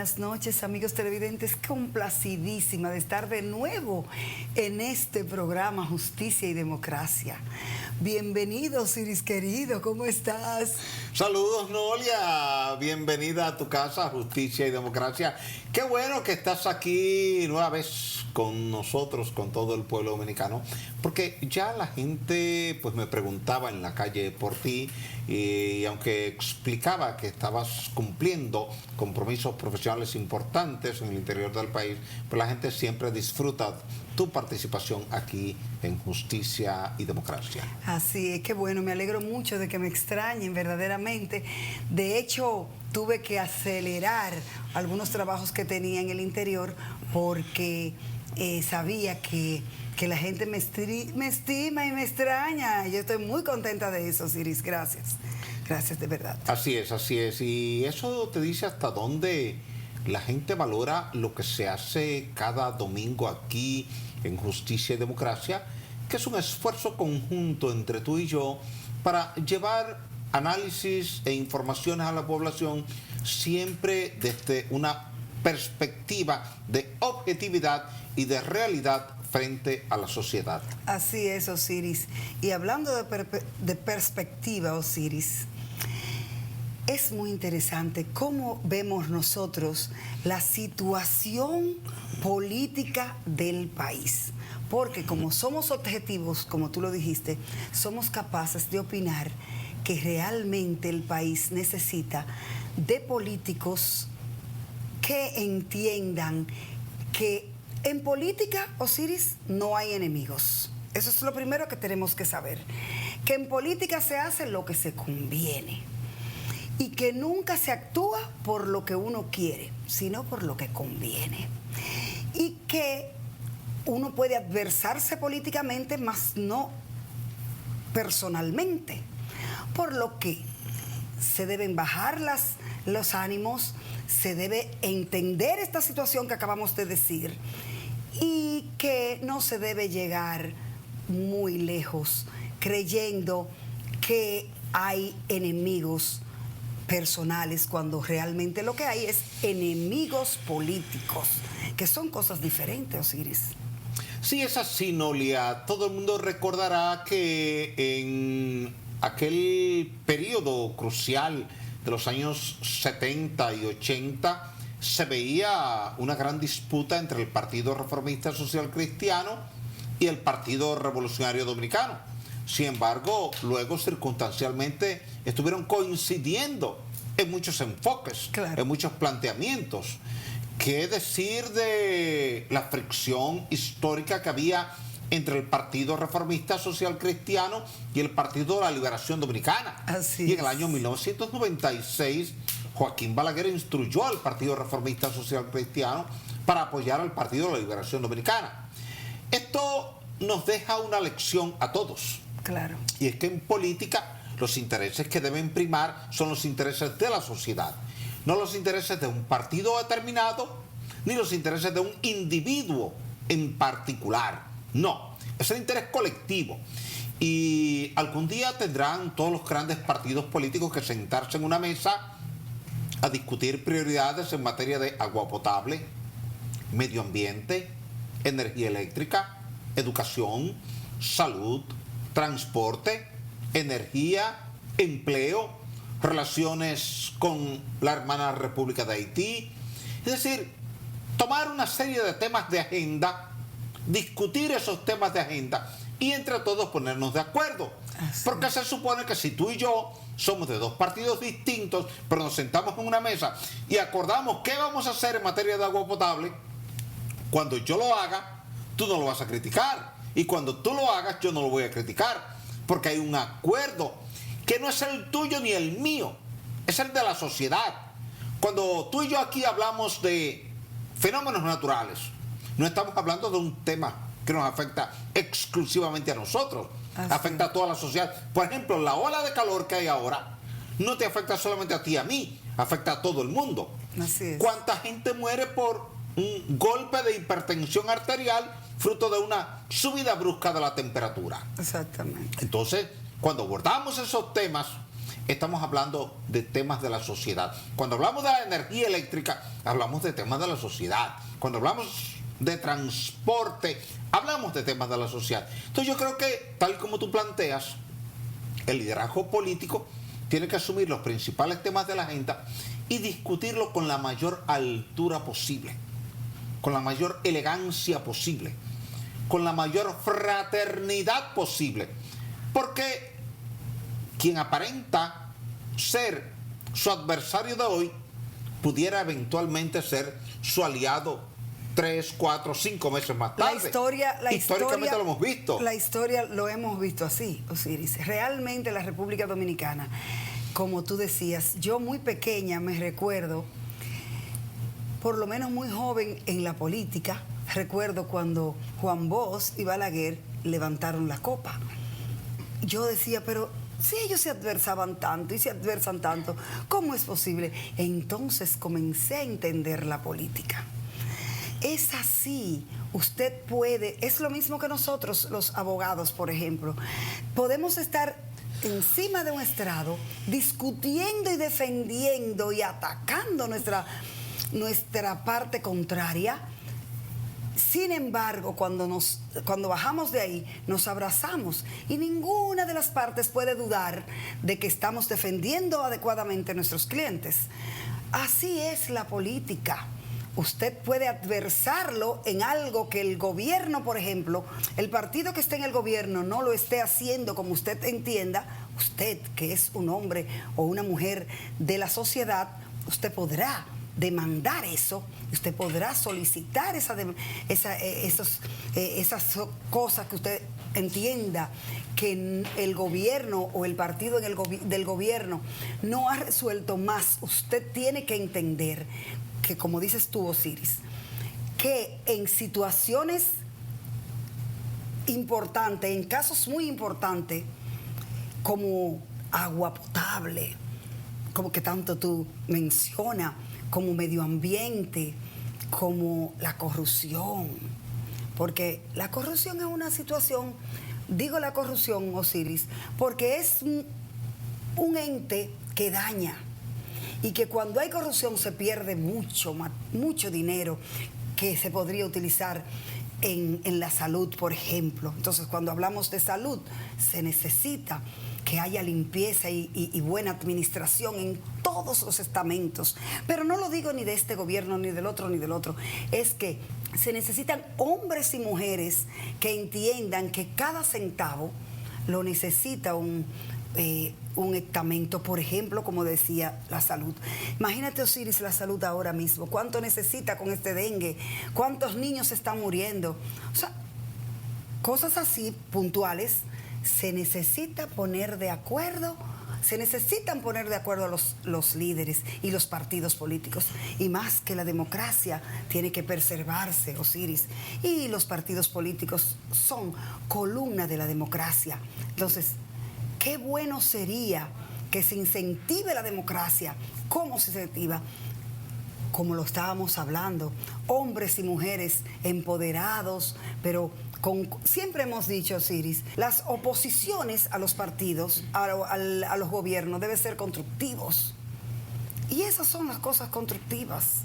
buenas noches, amigos televidentes. Complacidísima de estar de nuevo en este programa Justicia y Democracia. Bienvenido, Osiris querido, ¿cómo estás? Saludos, Nolia. Bienvenida a tu casa, Justicia y Democracia. Qué bueno que estás aquí nueva vez con nosotros, con todo el pueblo dominicano, porque ya la gente pues me preguntaba en la calle por ti, y aunque explicaba que estabas cumpliendo compromisos profesionales importantes en el interior del país, pues la gente siempre disfruta tu participación aquí en Justicia y Democracia. Así es, que bueno, me alegro mucho de que me extrañen verdaderamente. De hecho, tuve que acelerar algunos trabajos que tenía en el interior porque sabía que la gente me estima y me extraña. Yo estoy muy contenta de eso, Osiris. Gracias. Gracias de verdad. Así es, así es. Y eso te dice hasta dónde la gente valora lo que se hace cada domingo aquí en Justicia y Democracia, que es un esfuerzo conjunto entre tú y yo para llevar análisis e informaciones a la población siempre desde una perspectiva de objetividad y de realidad frente a la sociedad. Así es, Osiris. Y hablando de perspectiva, Osiris, es muy interesante cómo vemos nosotros la situación política del país. Porque como somos objetivos, como tú lo dijiste, somos capaces de opinar que realmente el país necesita de políticos que entiendan que en política, Osiris, no hay enemigos. Eso es lo primero que tenemos que saber. Que en política se hace lo que se conviene. Y que nunca se actúa por lo que uno quiere, sino por lo que conviene. Y que uno puede adversarse políticamente, mas no personalmente. Por lo que se deben bajar los ánimos, se debe entender esta situación que acabamos de decir y que no se debe llegar muy lejos creyendo que hay enemigos personales cuando realmente lo que hay es enemigos políticos, que son cosas diferentes, Osiris. Sí, es así, Nolia. Todo el mundo recordará que en aquel periodo crucial de los años 70 y 80 se veía una gran disputa entre el Partido Reformista Social Cristiano y el Partido Revolucionario Dominicano. Sin embargo, luego circunstancialmente estuvieron coincidiendo en muchos enfoques, claro, en muchos planteamientos. ¿Qué decir de la fricción histórica que había entre el Partido Reformista Social Cristiano y el Partido de la Liberación Dominicana? Así y en el año 1996, Joaquín Balaguer instruyó al Partido Reformista Social Cristiano para apoyar al Partido de la Liberación Dominicana. Esto nos deja una lección a todos. Claro. Y es que en política los intereses que deben primar son los intereses de la sociedad, no los intereses de un partido determinado, ni los intereses de un individuo en particular. No, es el interés colectivo. Y algún día tendrán todos los grandes partidos políticos que sentarse en una mesa a discutir prioridades en materia de agua potable, medio ambiente, energía eléctrica, educación, salud, transporte, energía, empleo, relaciones con la hermana República de Haití. Es decir, tomar una serie de temas de agenda, discutir esos temas de agenda y entre todos ponernos de acuerdo. Porque se supone que si tú y yo somos de dos partidos distintos, pero nos sentamos en una mesa y acordamos qué vamos a hacer en materia de agua potable, cuando yo lo haga, tú no lo vas a criticar. Y cuando tú lo hagas, yo no lo voy a criticar. Porque hay un acuerdo que no es el tuyo ni el mío, es el de la sociedad. Cuando tú y yo aquí hablamos de fenómenos naturales, no estamos hablando de un tema que nos afecta exclusivamente a nosotros, afecta a toda la sociedad. Por ejemplo, la ola de calor que hay ahora no te afecta solamente a ti y a mí, afecta a todo el mundo. Así es. ¿Cuánta gente muere por un golpe de hipertensión arterial fruto de una subida brusca de la temperatura? Exactamente. Entonces, cuando abordamos esos temas, estamos hablando de temas de la sociedad. Cuando hablamos de la energía eléctrica, hablamos de temas de la sociedad. Cuando hablamos de transporte, hablamos de temas de la sociedad. Entonces yo creo que, tal como tú planteas, el liderazgo político tiene que asumir los principales temas de la agenda y discutirlo con la mayor altura posible, con la mayor elegancia posible, con la mayor fraternidad posible. Porque quien aparenta ser su adversario de hoy pudiera eventualmente ser su aliado 3, 4, 5 meses más tarde. Históricamente lo hemos visto. La historia lo hemos visto así, Osiris. Realmente la República Dominicana, como tú decías, yo muy pequeña me recuerdo, por lo menos muy joven en la política, recuerdo cuando Juan Bosch y Balaguer levantaron la copa. Yo decía, pero si ellos se adversaban tanto y se adversan tanto, ¿cómo es posible? Entonces comencé a entender la política. Es así, usted puede, es lo mismo que nosotros los abogados, por ejemplo. Podemos estar encima de un estrado discutiendo y defendiendo y atacando nuestra parte contraria. Sin embargo, cuando bajamos de ahí, nos abrazamos y ninguna de las partes puede dudar de que estamos defendiendo adecuadamente a nuestros clientes. Así es la política. Usted puede adversarlo en algo que el gobierno, por ejemplo, el partido que esté en el gobierno no lo esté haciendo como usted entienda. Usted, que es un hombre o una mujer de la sociedad, usted podrá demandar eso, usted podrá solicitar esas cosas que usted entienda que el gobierno o el partido del gobierno no ha resuelto más. Usted tiene que entender que, como dices tú, Osiris, que en situaciones importantes, en casos muy importantes, como agua potable, como que tanto tú mencionas, como medio ambiente, como la corrupción. Porque la corrupción es una situación, digo la corrupción, Osiris, porque es un ente que daña y que cuando hay corrupción se pierde mucho dinero que se podría utilizar en la salud, por ejemplo. Entonces, cuando hablamos de salud, se necesita que haya limpieza y buena administración en todos los estamentos. Pero no lo digo ni de este gobierno, ni del otro, ni del otro. Es que se necesitan hombres y mujeres que entiendan que cada centavo lo necesita un estamento, por ejemplo, como decía, la salud. Imagínate, Osiris, la salud ahora mismo. ¿Cuánto necesita con este dengue? ¿Cuántos niños están muriendo? O sea, cosas así puntuales. Se necesita poner de acuerdo, se necesitan poner de acuerdo a los líderes y los partidos políticos. Y más que la democracia tiene que preservarse, Osiris. Y los partidos políticos son columna de la democracia. Entonces, qué bueno sería que se incentive la democracia. ¿Cómo se incentiva? Como lo estábamos hablando, hombres y mujeres empoderados, pero siempre hemos dicho, Osiris, las oposiciones a los partidos, a los gobiernos, deben ser constructivos. Y esas son las cosas constructivas.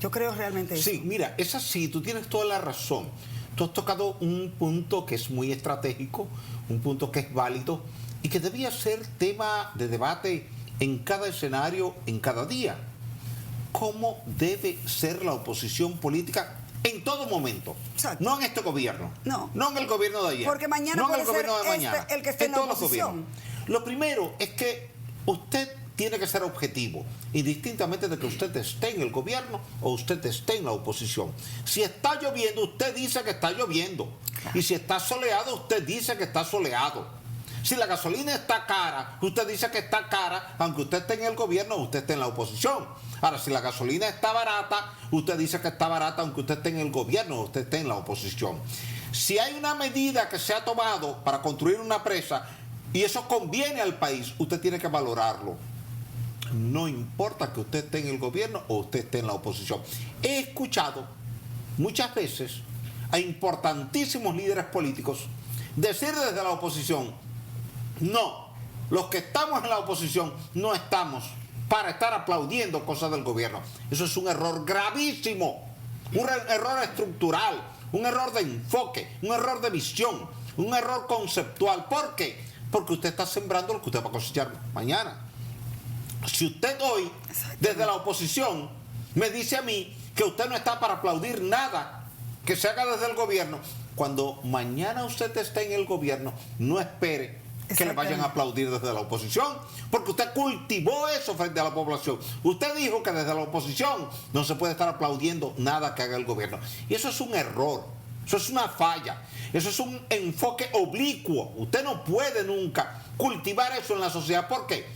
Yo creo realmente eso. Sí, mira, es así, tú tienes toda la razón. Tú has tocado un punto que es muy estratégico, un punto que es válido y que debía ser tema de debate en cada escenario, en cada día. ¿Cómo debe ser la oposición política en todo momento? Exacto. No en este gobierno, no en el gobierno de ayer, porque mañana no en puede el gobierno ser de mañana, el que esté en la todos los oposición. gobiernos. Lo primero es que usted tiene que ser objetivo, indistintamente de que usted esté en el gobierno o usted esté en la oposición. Si está lloviendo, usted dice que está lloviendo. Y si está soleado, usted dice que está soleado. Si la gasolina está cara, usted dice que está cara, aunque usted esté en el gobierno o usted esté en la oposición. Ahora, si la gasolina está barata, usted dice que está barata, aunque usted esté en el gobierno o usted esté en la oposición. Si hay una medida que se ha tomado para construir una presa y eso conviene al país, usted tiene que valorarlo. No importa que usted esté en el gobierno o usted esté en la oposición. He escuchado muchas veces a importantísimos líderes políticos decir desde la oposición: no, los que estamos en la oposición no estamos para estar aplaudiendo cosas del gobierno. Eso es un error gravísimo, un error estructural, un error de enfoque, un error de visión, un error conceptual. ¿Por qué? Porque usted está sembrando lo que usted va a cosechar mañana. Si usted hoy, desde la oposición, me dice a mí que usted no está para aplaudir nada que se haga desde el gobierno, cuando mañana usted esté en el gobierno, no espere que le vayan a aplaudir desde la oposición, porque usted cultivó eso frente a la población. Usted dijo que desde la oposición no se puede estar aplaudiendo nada que haga el gobierno. Y eso es un error, eso es una falla, eso es un enfoque oblicuo. Usted no puede nunca cultivar eso en la sociedad. ¿Por qué?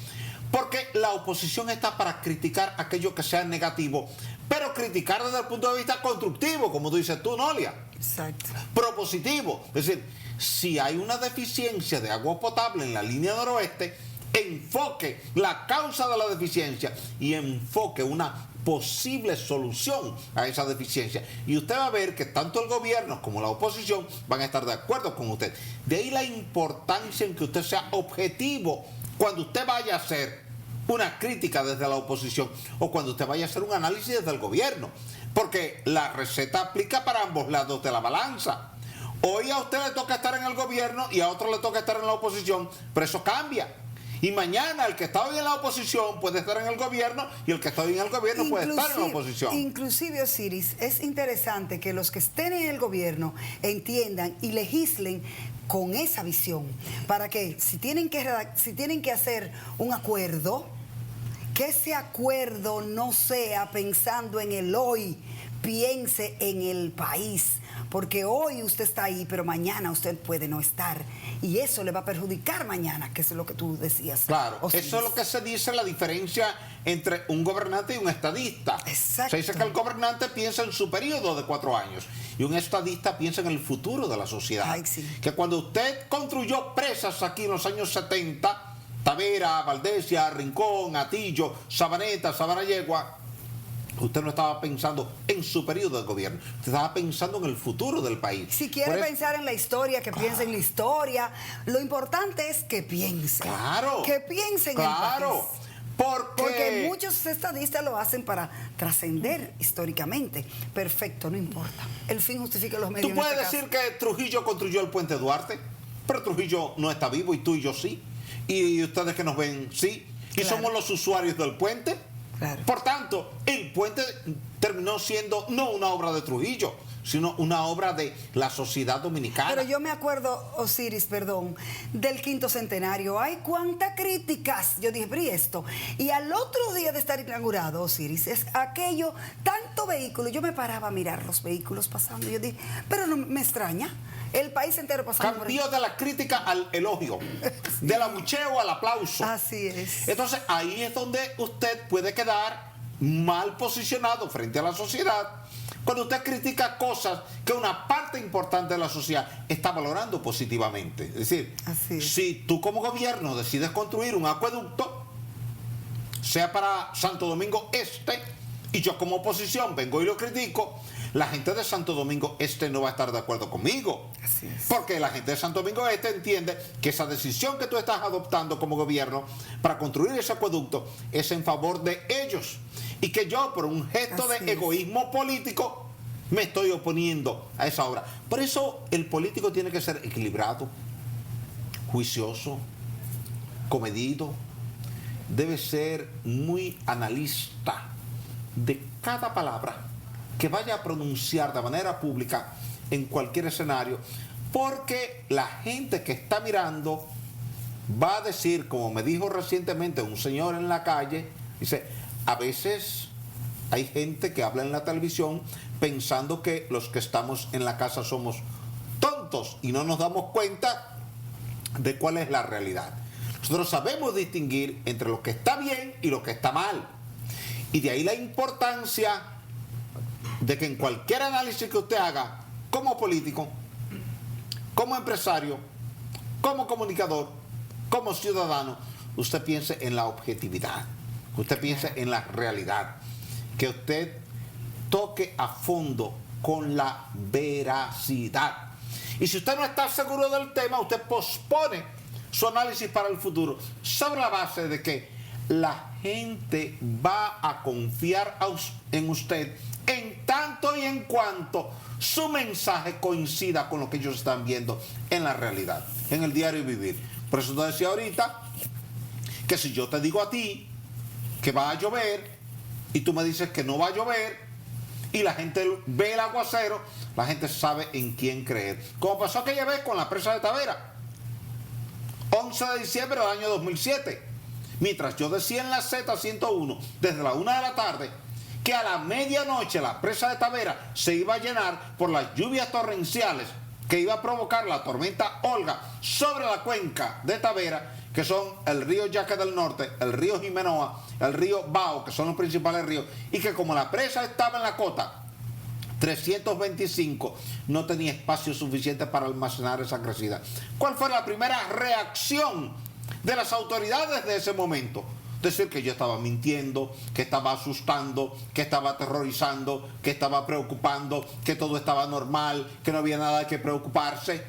Porque la oposición está para criticar aquello que sea negativo, pero criticar desde el punto de vista constructivo, como dices tú, Nolia. Exacto. Propositivo. Es decir, si hay una deficiencia de agua potable en la línea noroeste, enfoque la causa de la deficiencia y enfoque una posible solución a esa deficiencia. Y usted va a ver que tanto el gobierno como la oposición van a estar de acuerdo con usted. De ahí la importancia en que usted sea objetivo cuando usted vaya a hacer una crítica desde la oposición o cuando usted vaya a hacer un análisis desde el gobierno, porque la receta aplica para ambos lados de la balanza. Hoy a usted le toca estar en el gobierno y a otro le toca estar en la oposición, pero eso cambia. Y mañana el que está hoy en la oposición puede estar en el gobierno y el que está hoy en el gobierno puede estar en la oposición. Inclusive, Osiris, es interesante que los que estén en el gobierno entiendan y legislen con esa visión, para que si tienen que hacer un acuerdo, que ese acuerdo no sea pensando en el hoy, piense en el país, porque hoy usted está ahí, pero mañana usted puede no estar, y eso le va a perjudicar mañana, que es lo que tú decías. Claro, eso es lo que se dice, la diferencia entre un gobernante y un estadista. Exacto. Se dice que el gobernante piensa en su periodo de 4 años y un estadista piensa en el futuro de la sociedad. Ay, sí. Que cuando usted construyó presas aquí en los años 70, Tavera, Valdesia, Rincón, Atillo, Sabaneta, Sabanayegua, usted no estaba pensando en su periodo de gobierno, usted estaba pensando en el futuro del país. Si quiere pensar en la historia, que piense en la historia. Lo importante es que piense. Claro. Que piense en el país. Porque muchos estadistas lo hacen para trascender históricamente. Perfecto, no importa. El fin justifica los medios. Tú puedes decir que Trujillo construyó el puente Duarte, pero Trujillo no está vivo y tú y yo sí. Y ustedes que nos ven, sí. Y claro, somos los usuarios del puente. Claro. Por tanto, el puente terminó siendo no una obra de Trujillo, sino una obra de la sociedad dominicana. Pero yo me acuerdo, Osiris, perdón, del 5º centenario. Hay cuántas críticas. Yo dije, pero ¿y esto? Y al otro día de estar inaugurado, Osiris, es aquello, tanto vehículo. Yo me paraba a mirar los vehículos pasando. Yo dije, pero no me extraña. El país entero pasando. Cambió de la crítica al elogio, sí, del abucheo al aplauso. Así es. Entonces ahí es donde usted puede quedar mal posicionado frente a la sociedad, cuando usted critica cosas que una parte importante de la sociedad está valorando positivamente. Es decir, si tú como gobierno decides construir un acueducto, sea para Santo Domingo Este, y yo como oposición vengo y lo critico, la gente de Santo Domingo Este no va a estar de acuerdo conmigo. Así es. Porque la gente de Santo Domingo Este entiende que esa decisión que tú estás adoptando como gobierno para construir ese acueducto es en favor de ellos. Y que yo, por un gesto de egoísmo político, me estoy oponiendo a esa obra. Por eso el político tiene que ser equilibrado, juicioso, comedido. Debe ser muy analista de cada palabra que vaya a pronunciar de manera pública en cualquier escenario, porque la gente que está mirando va a decir, como me dijo recientemente un señor en la calle, dice, a veces hay gente que habla en la televisión pensando que los que estamos en la casa somos tontos y no nos damos cuenta de cuál es la realidad. Nosotros sabemos distinguir entre lo que está bien y lo que está mal, y de ahí la importancia de que en cualquier análisis que usted haga como político, como empresario, como comunicador, como ciudadano, usted piense en la objetividad, que usted piense en la realidad, que usted toque a fondo con la veracidad. Y si usted no está seguro del tema, usted pospone su análisis para el futuro sobre la base de que la gente va a confiar en usted en tanto y en cuanto su mensaje coincida con lo que ellos están viendo en la realidad, en el diario vivir. Por eso te decía ahorita que si yo te digo a ti que va a llover y tú me dices que no va a llover y la gente ve el aguacero, la gente sabe en quién creer. Como pasó aquella vez con la presa de Tavera, 11 de diciembre del año 2007. Mientras yo decía en la Z101 desde la 1 de la tarde que a la medianoche la presa de Tavera se iba a llenar por las lluvias torrenciales que iba a provocar la tormenta Olga sobre la cuenca de Tavera, que son el río Yaque del Norte, el río Jimenoa, el río Bao, que son los principales ríos, y que como la presa estaba en la cota 325, no tenía espacio suficiente para almacenar esa crecida. ¿Cuál fue la primera reacción de las autoridades de ese momento? Decir que yo estaba mintiendo, que estaba asustando, que estaba aterrorizando, que estaba preocupando, que todo estaba normal, que no había nada que preocuparse.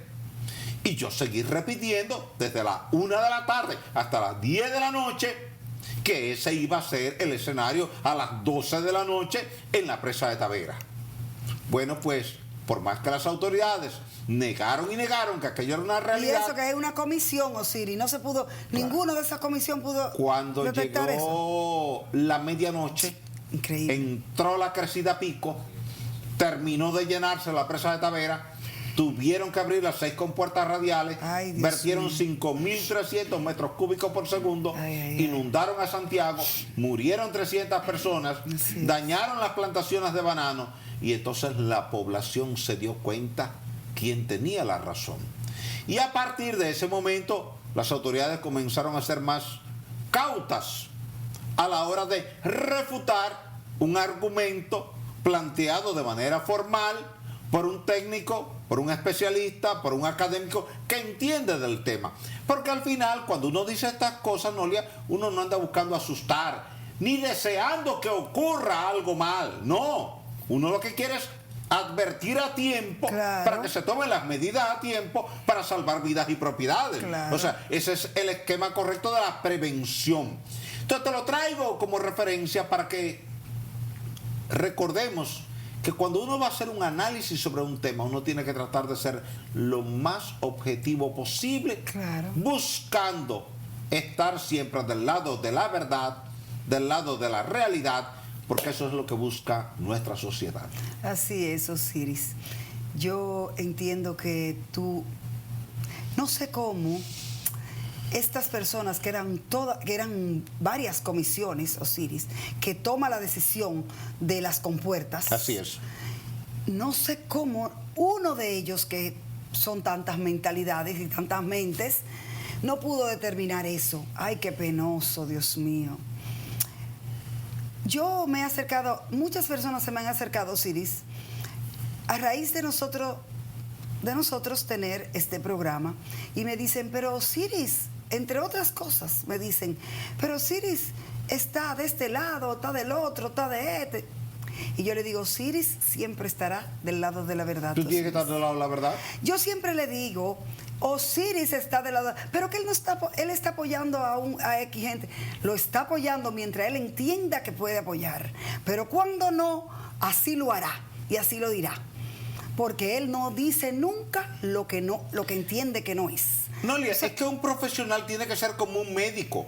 Y yo seguí repitiendo desde la 1 de la tarde hasta las 10 de la noche que ese iba a ser el escenario a las 12 de la noche en la presa de Tavera. Bueno, pues, por más que las autoridades negaron y negaron que aquello era una realidad. Y eso que hay una comisión, Osiris, no se pudo, claro, ninguno de esa comisión pudo cuando detectar llegó eso. La medianoche, increíble, entró la crecida pico, terminó de llenarse la presa de Tavera, tuvieron que abrir las 6 compuertas radiales, vertieron 5.300 metros cúbicos por segundo, inundaron a Santiago, murieron 300 personas, dañaron las plantaciones de banano, y entonces la población se dio cuenta quién tenía la razón. Y a partir de ese momento, las autoridades comenzaron a ser más cautas a la hora de refutar un argumento planteado de manera formal por un técnico, por un especialista, por un académico que entiende del tema. Porque al final, cuando uno dice estas cosas, Nolia, uno no anda buscando asustar, ni deseando que ocurra algo mal. No, uno lo que quiere es advertir a tiempo, claro, para que se tomen las medidas a tiempo para salvar vidas y propiedades. Claro. O sea, ese es el esquema correcto de la prevención. Entonces te lo traigo como referencia para que recordemos que cuando uno va a hacer un análisis sobre un tema, uno tiene que tratar de ser lo más objetivo posible, claro, buscando estar siempre del lado de la verdad, del lado de la realidad, porque eso es lo que busca nuestra sociedad. Así es, Osiris. Yo entiendo que tú, no sé cómo, estas personas que eran varias comisiones, Osiris, que toma la decisión de las compuertas. Así es. No sé cómo uno de ellos, que son tantas mentalidades y tantas mentes, no pudo determinar eso. Ay, qué penoso, Dios mío. Yo me he acercado, muchas personas se me han acercado, Osiris, a raíz de nosotros tener este programa, y me dicen, pero Osiris, entre otras cosas, me dicen, pero Osiris está de este lado, está del otro, está de este. Y yo le digo, Osiris siempre estará del lado de la verdad. ¿Tú tienes que estar del lado de la verdad? Yo siempre le digo, Osiris está del lado, pero que él está apoyando a X gente. Lo está apoyando mientras él entienda que puede apoyar. Pero cuando no, así lo hará y así lo dirá. Porque él no dice nunca lo que entiende que no es. Nolia, es que un profesional tiene que ser como un médico.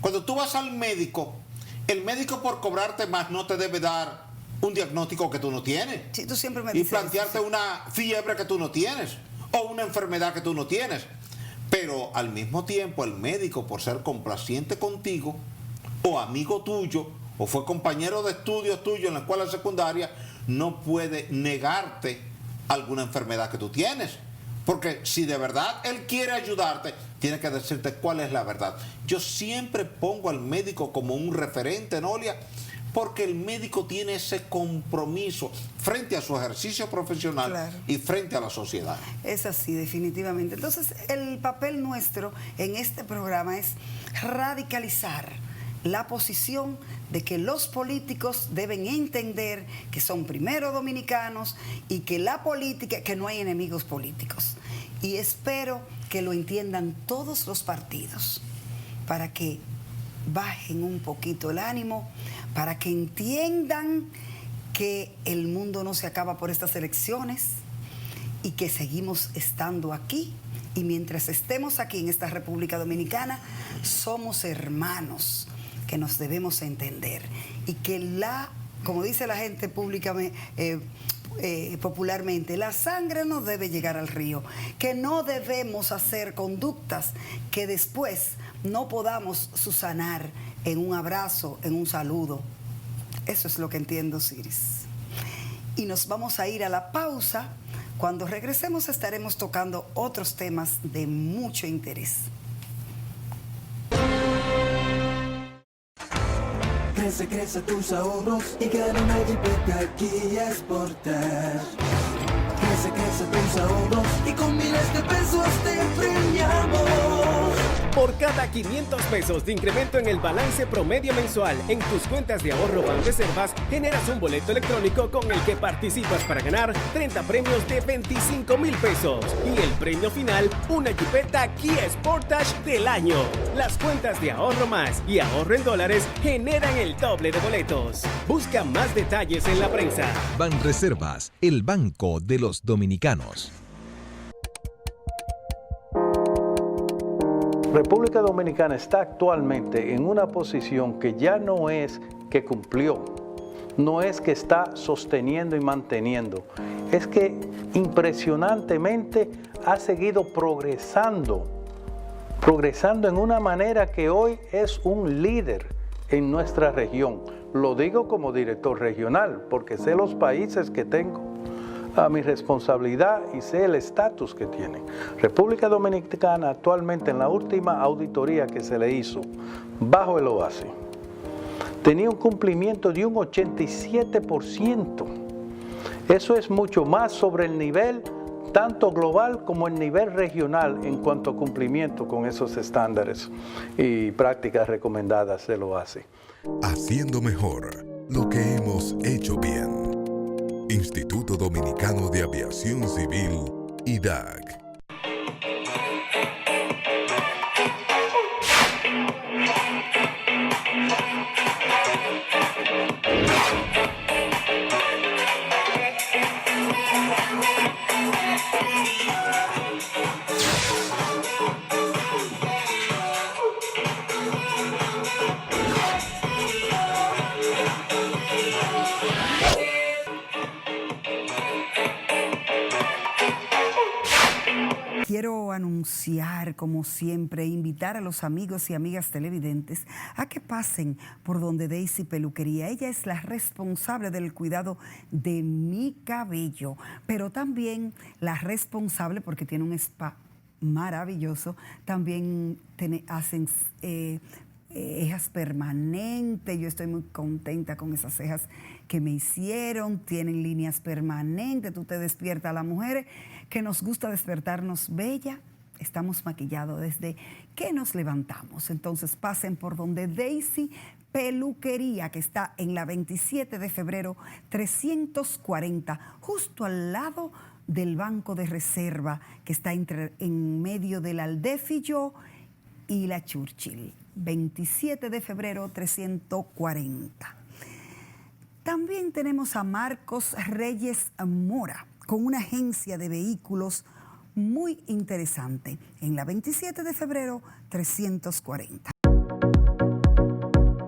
Cuando tú vas al médico, el médico por cobrarte más no te debe dar un diagnóstico que tú no tienes. Sí, tú siempre me dices y plantearte eso, sí, una fiebre que tú no tienes o una enfermedad que tú no tienes. Pero al mismo tiempo el médico, por ser complaciente contigo o amigo tuyo o fue compañero de estudios tuyo en la escuela secundaria, no puede negarte alguna enfermedad que tú tienes. Porque si de verdad él quiere ayudarte, tiene que decirte cuál es la verdad. Yo siempre pongo al médico como un referente, Nolia, porque el médico tiene ese compromiso frente a su ejercicio profesional, claro, y frente a la sociedad. Es así, definitivamente. Entonces, el papel nuestro en este programa es radicalizar la posición de que los políticos deben entender que son primero dominicanos y que la política, que no hay enemigos políticos. Y espero que lo entiendan todos los partidos para que bajen un poquito el ánimo, para que entiendan que el mundo no se acaba por estas elecciones y que seguimos estando aquí. Y mientras estemos aquí en esta República Dominicana, somos hermanos que nos debemos entender. Y que como dice la gente popularmente, la sangre no debe llegar al río. Que no debemos hacer conductas que después no podamos subsanar en un abrazo, en un saludo. Eso es lo que entiendo, Osiris. Y nos vamos a ir a la pausa. Cuando regresemos estaremos tocando otros temas de mucho interés. Crece tus ahorros y gana una Jeepeta Kia Sportage. Crece tus ahorros y con miles de pesos te premiamos. Por cada 500 pesos de incremento en el balance promedio mensual en tus cuentas de ahorro Banreservas, generas un boleto electrónico con el que participas para ganar 30 premios de 25,000 pesos. Y el premio final, una Jeepeta Kia Sportage del año. Las cuentas de ahorro más y ahorro en dólares generan el doble de boletos. Busca más detalles en la prensa. Banreservas, el banco de los dominicanos. República Dominicana está actualmente en una posición que ya no es que cumplió, no es que está sosteniendo y manteniendo, es que impresionantemente ha seguido progresando en una manera que hoy es un líder en nuestra región. Lo digo como director regional, porque sé los países que tengo a mi responsabilidad y sé el estatus que tienen. República Dominicana actualmente, en la última auditoría que se le hizo bajo el OASI, tenía un cumplimiento de un 87%. Eso es mucho más sobre el nivel tanto global como el nivel regional en cuanto a cumplimiento con esos estándares y prácticas recomendadas del OASI. Haciendo mejor lo que hemos hecho bien. Instituto Dominicano de Aviación Civil, IDAC. Quiero anunciar, como siempre, invitar a los amigos y amigas televidentes a que pasen por donde Daisy Peluquería. Ella es la responsable del cuidado de mi cabello, pero también la responsable, porque tiene un spa maravilloso, también hacen cejas permanentes. Yo estoy muy contenta con esas cejas que me hicieron. Tienen líneas permanentes. Tú te despiertas, las mujeres que nos gusta despertarnos bella, estamos maquillados desde que nos levantamos. Entonces pasen por donde Daisy Peluquería, que está en la 27 de febrero 340, justo al lado del Banco de Reserva, que está en medio del Aldefillo y la Churchill. 27 de febrero 340. También tenemos a Marcos Reyes Mora, con una agencia de vehículos muy interesante, en la 27 de febrero 340.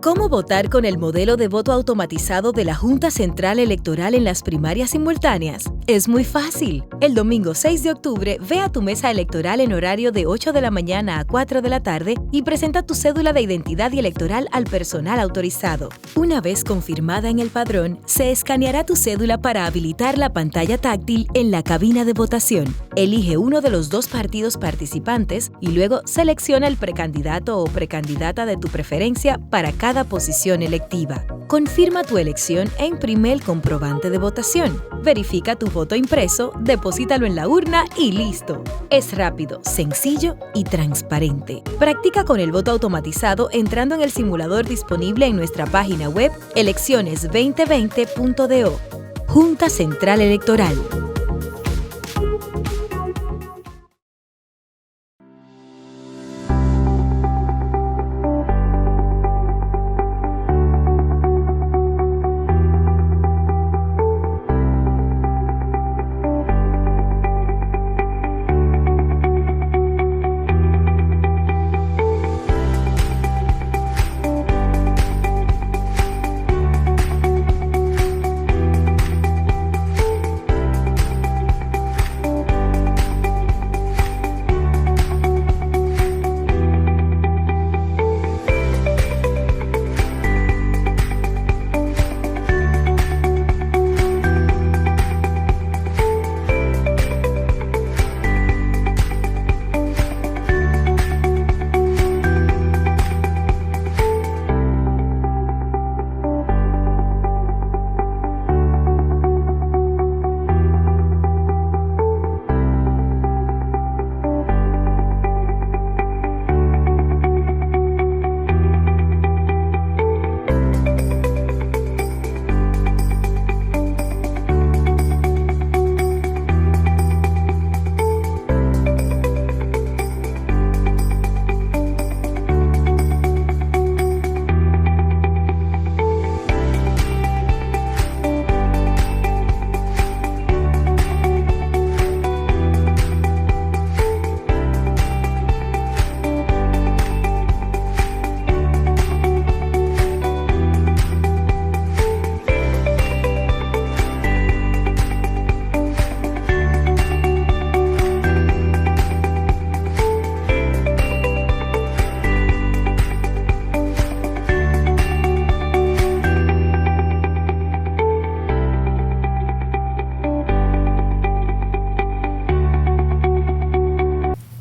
¿Cómo votar con el modelo de voto automatizado de la Junta Central Electoral en las primarias simultáneas? Es muy fácil. El domingo 6 de octubre, ve a tu mesa electoral en horario de 8 de la mañana a 4 de la tarde y presenta tu cédula de identidad y electoral al personal autorizado. Una vez confirmada en el padrón, se escaneará tu cédula para habilitar la pantalla táctil en la cabina de votación. Elige uno de los dos partidos participantes y luego selecciona el precandidato o precandidata de tu preferencia para cada posición electiva. Confirma tu elección e imprime el comprobante de votación. Verifica tu voto impreso, deposítalo en la urna y listo. Es rápido, sencillo y transparente. Practica con el voto automatizado entrando en el simulador disponible en nuestra página web elecciones2020.do. Junta Central Electoral.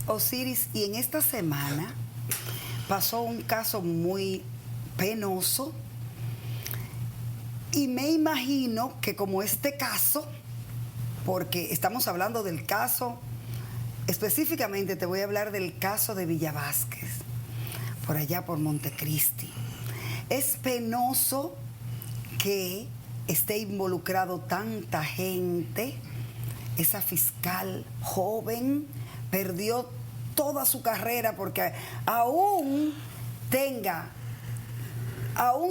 Osiris, y en esta semana pasó un caso muy penoso y me imagino que como este caso, porque estamos hablando del caso, específicamente te voy a hablar del caso de Villa Vázquez, por allá por Montecristi. Es penoso que esté involucrado tanta gente. Esa fiscal joven perdió toda su carrera porque aún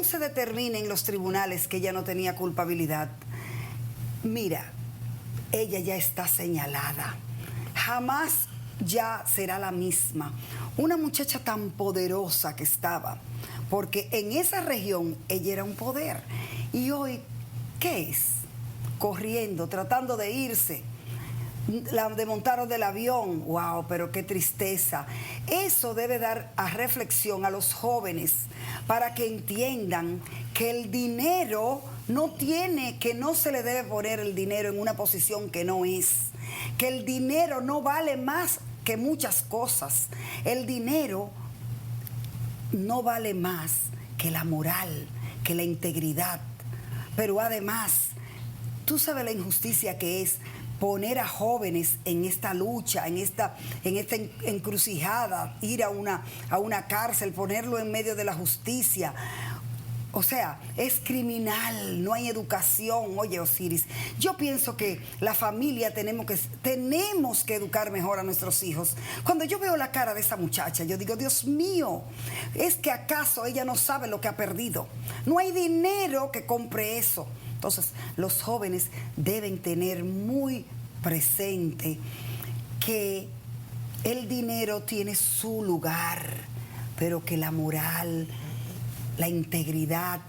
se determine en los tribunales que ella no tenía culpabilidad. Mira, ella ya está señalada. Jamás ya será la misma. Una muchacha tan poderosa que estaba, porque en esa región ella era un poder. Y hoy, ¿qué es? Corriendo, tratando de irse. La desmontaron del avión. ¡Wow! Pero qué tristeza. Eso debe dar a reflexión a los jóvenes para que entiendan que el dinero no se le debe poner el dinero en una posición que no es. Que el dinero no vale más que muchas cosas. El dinero no vale más que la moral, que la integridad. Pero además, tú sabes la injusticia que es poner a jóvenes en esta lucha, en esta encrucijada, ir a una cárcel, ponerlo en medio de la justicia. O sea, es criminal, no hay educación. Oye, Osiris, yo pienso que la familia tenemos que educar mejor a nuestros hijos. Cuando yo veo la cara de esa muchacha, yo digo, Dios mío, ¿es que acaso ella no sabe lo que ha perdido? No hay dinero que compre eso. Entonces, los jóvenes deben tener muy presente que el dinero tiene su lugar, pero que la moral, la integridad.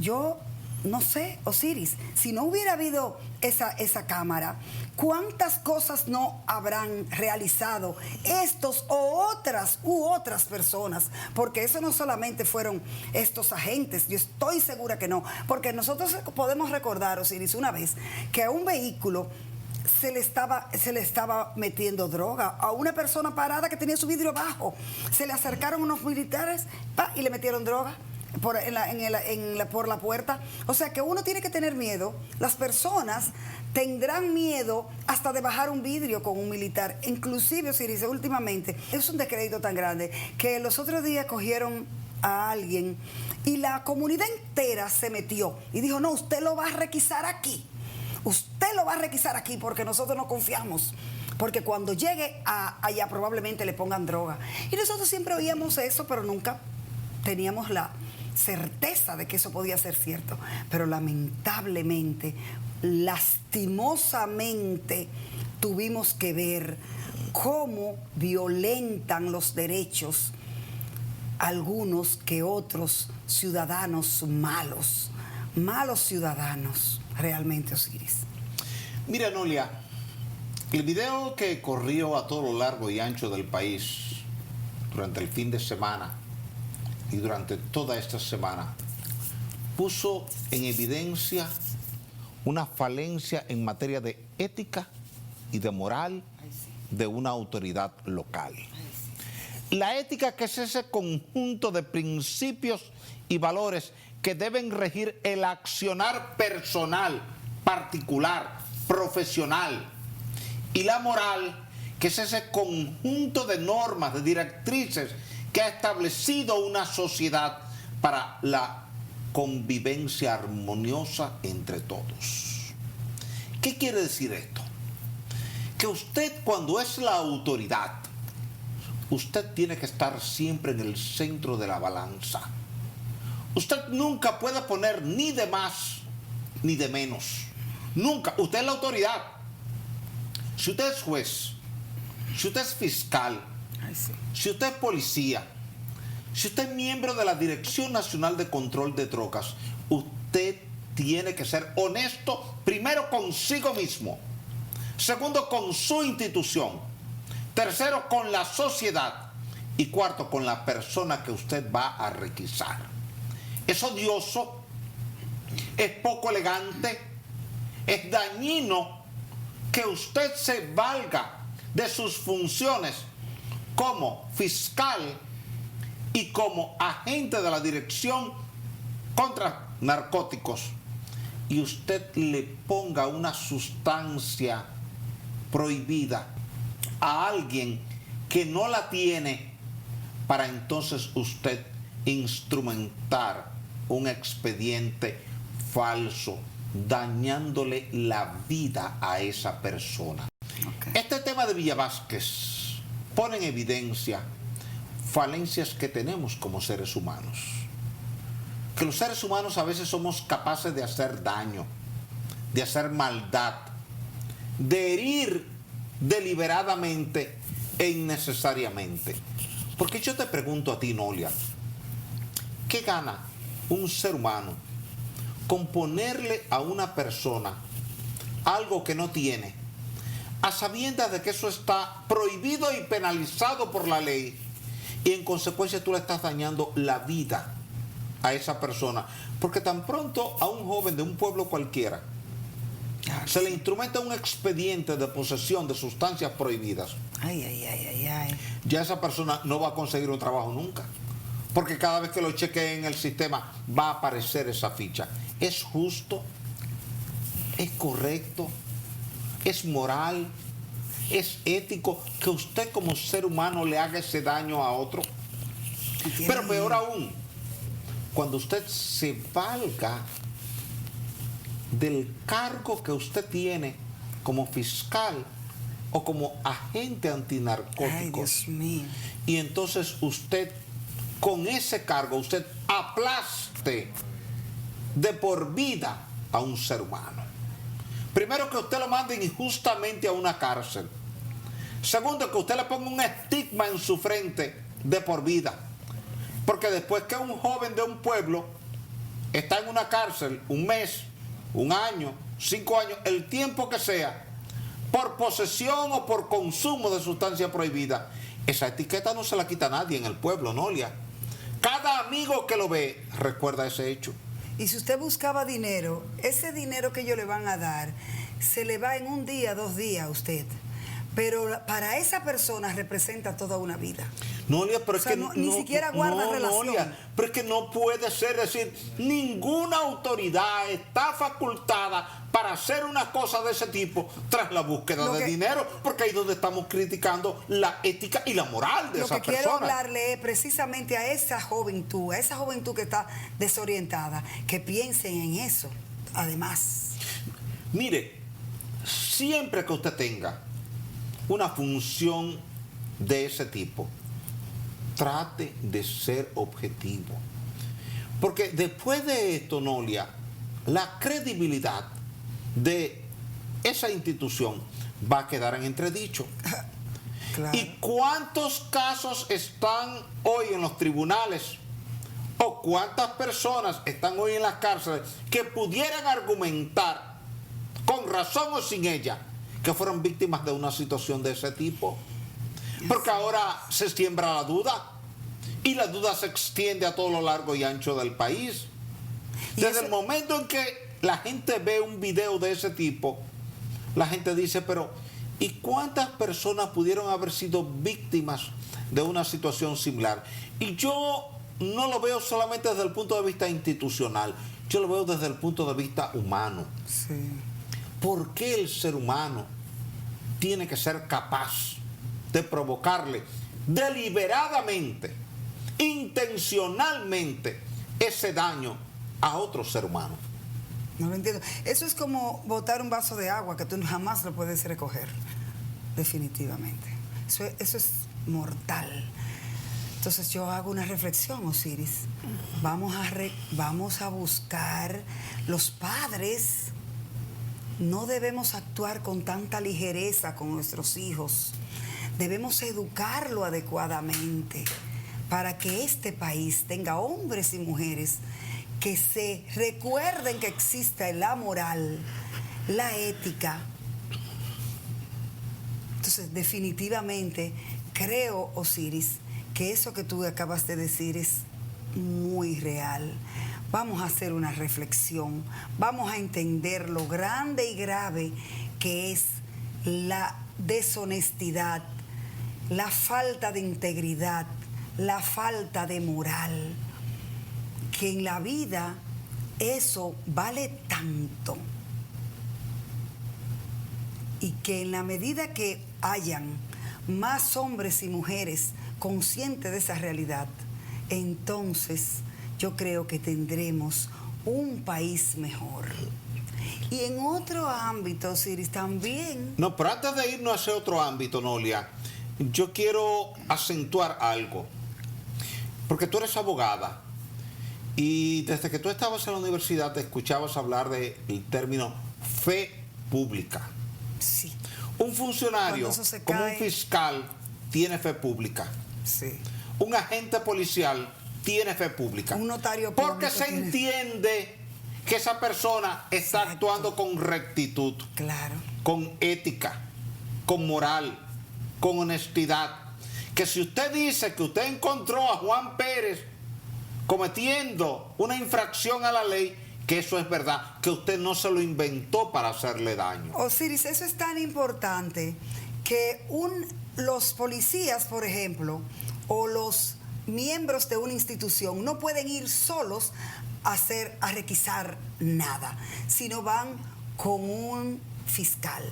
Yo no sé, Osiris, si no hubiera habido esa cámara, ¿cuántas cosas no habrán realizado estos u otras personas? Porque eso no solamente fueron estos agentes, yo estoy segura que no, porque nosotros podemos recordar, Osiris, una vez que a un vehículo se le estaba metiendo droga a una persona parada que tenía su vidrio bajo. Se le acercaron unos militares y le metieron droga. por la puerta. O sea que uno tiene que tener miedo. Las personas tendrán miedo hasta de bajar un vidrio con un militar. Inclusive, Osiris, últimamente, es un descrédito tan grande que los otros días cogieron a alguien y la comunidad entera se metió y dijo, no, usted lo va a requisar aquí. Usted lo va a requisar aquí porque nosotros no confiamos. Porque cuando llegue allá probablemente le pongan droga. Y nosotros siempre oíamos eso, pero nunca teníamos la certeza de que eso podía ser cierto. Pero lamentablemente, lastimosamente, tuvimos que ver cómo violentan los derechos algunos que otros ciudadanos malos ciudadanos, realmente, Osiris. Mira, Noelia, el video que corrió a todo lo largo y ancho del país durante el fin de semana y durante toda esta semana puso en evidencia una falencia en materia de ética y de moral de una autoridad local. La ética, que es ese conjunto de principios y valores que deben regir el accionar personal, particular, profesional. Y la moral, que es ese conjunto de normas, de directrices que ha establecido una sociedad para la convivencia armoniosa entre todos. ¿Qué quiere decir esto? Que usted, cuando es la autoridad, usted tiene que estar siempre en el centro de la balanza. Usted nunca puede poner ni de más ni de menos. Nunca. Usted es la autoridad. Si usted es juez, si usted es fiscal, si usted es policía, si usted es miembro de la Dirección Nacional de Control de Drogas, usted tiene que ser honesto, primero consigo mismo, segundo con su institución, tercero con la sociedad y cuarto con la persona que usted va a requisar. Es odioso, es poco elegante, es dañino que usted se valga de sus funciones como fiscal y como agente de la Dirección contra Narcóticos y usted le ponga una sustancia prohibida a alguien que no la tiene, para entonces usted instrumentar un expediente falso, dañándole la vida a esa persona. Este tema de Villa Vázquez pone en evidencia falencias que tenemos como seres humanos. Que los seres humanos a veces somos capaces de hacer daño, de hacer maldad, de herir deliberadamente e innecesariamente. Porque yo te pregunto a ti, Noelia, ¿qué gana un ser humano con ponerle a una persona algo que no tiene, a sabiendas de que eso está prohibido y penalizado por la ley, y en consecuencia tú le estás dañando la vida a esa persona? Porque tan pronto a un joven de un pueblo cualquiera se le instrumenta un expediente de posesión de sustancias prohibidas, ya esa persona no va a conseguir un trabajo nunca, porque cada vez que lo chequee en el sistema va a aparecer esa ficha. ¿Es justo? ¿Es correcto? ¿Es moral? ¿Es ético que usted como ser humano le haga ese daño a otro? Pero peor aún, cuando usted se valga del cargo que usted tiene como fiscal o como agente antinarcóticos. Ay, Dios mío. Y entonces usted, con ese cargo, usted aplaste de por vida a un ser humano. Primero, que usted lo mande injustamente a una cárcel. Segundo, que usted le ponga un estigma en su frente de por vida. Porque después que un joven de un pueblo está en una cárcel un mes, un año, 5 años, el tiempo que sea, por posesión o por consumo de sustancia prohibida, esa etiqueta no se la quita nadie en el pueblo, Noelia. Cada amigo que lo ve recuerda ese hecho. Y si usted buscaba dinero, ese dinero que ellos le van a dar, se le va en un día, 2 días a usted. Pero para esa persona representa toda una vida. Nolia, pero O sea, es que ni siquiera guarda relación. Nolia, pero es que no puede ser, decir, ninguna autoridad está facultada para hacer una cosa de ese tipo tras la búsqueda de dinero, porque ahí es donde estamos criticando la ética y la moral de esa persona. Lo que quiero hablarle es precisamente a esa juventud que está desorientada, que piensen en eso, además. Mire, siempre que usted tenga una función de ese tipo, trate de ser objetivo. Porque después de esto, Nolia, la credibilidad de esa institución va a quedar en entredicho. Claro. ¿Y cuántos casos están hoy en los tribunales? ¿O cuántas personas están hoy en las cárceles que pudieran argumentar, con razón o sin ella, que fueron víctimas de una situación de ese tipo? Porque ahora se siembra la duda y la duda se extiende a todo lo largo y ancho del país. Desde el momento en que la gente ve un video de ese tipo, la gente dice, pero ¿y cuántas personas pudieron haber sido víctimas de una situación similar? Y yo no lo veo solamente desde el punto de vista institucional, yo lo veo desde el punto de vista humano. Sí. ¿Por qué el ser humano tiene que ser capaz de provocarle deliberadamente, intencionalmente, ese daño a otro ser humano? No lo entiendo. Eso es como botar un vaso de agua que tú jamás lo puedes recoger, definitivamente. Eso es mortal. Entonces yo hago una reflexión, Osiris. Vamos a buscar los padres. No debemos actuar con tanta ligereza con nuestros hijos. Debemos educarlo adecuadamente para que este país tenga hombres y mujeres que se recuerden que existe la moral, la ética. Entonces, definitivamente, creo, Osiris, que eso que tú acabas de decir es muy real. Vamos a hacer una reflexión, vamos a entender lo grande y grave que es la deshonestidad, la falta de integridad, la falta de moral, que en la vida eso vale tanto y que en la medida que hayan más hombres y mujeres conscientes de esa realidad, entonces yo creo que tendremos un país mejor. Y en otro ámbito, Osiris, también... No, pero antes de irnos a ese otro ámbito, Nolia, yo quiero acentuar algo. Porque tú eres abogada y desde que tú estabas en la universidad te escuchabas hablar del término fe pública. Sí. Un funcionario como un fiscal tiene fe pública. Sí. Un agente policial tiene fe pública. Un notario público. Porque se entiende que esa persona está actuando con rectitud. Claro. Con ética, con moral, con honestidad. Que si usted dice que usted encontró a Juan Pérez cometiendo una infracción a la ley, que eso es verdad, que usted no se lo inventó para hacerle daño. Osiris, eso es tan importante que los policías, por ejemplo, o los miembros de una institución no pueden ir solos a requisar nada, sino van con un fiscal.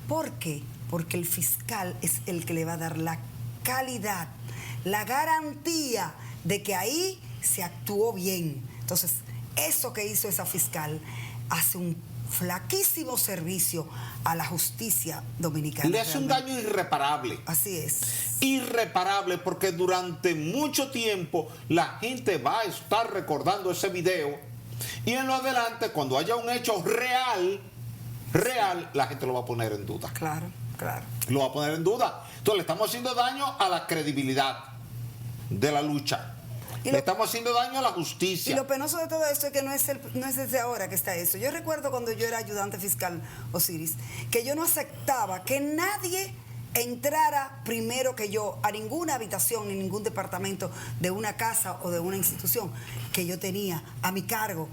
¿Por qué? Porque el fiscal es el que le va a dar la calidad, la garantía de que ahí se actuó bien. Entonces, eso que hizo esa fiscal hace un flaquísimo servicio a la justicia dominicana. Le hace un daño irreparable. Así es. Irreparable, porque durante mucho tiempo la gente va a estar recordando ese video y en lo adelante, cuando haya un hecho real, la gente lo va a poner en duda. Claro, claro. Lo va a poner en duda. Entonces le estamos haciendo daño a la credibilidad de la lucha. Le estamos haciendo daño a la justicia. Y lo penoso de todo esto es que no es desde ahora que está eso. Yo recuerdo cuando yo era ayudante fiscal, Osiris, que yo no aceptaba que nadie entrara primero que yo a ninguna habitación ni ningún departamento de una casa o de una institución que yo tenía a mi cargo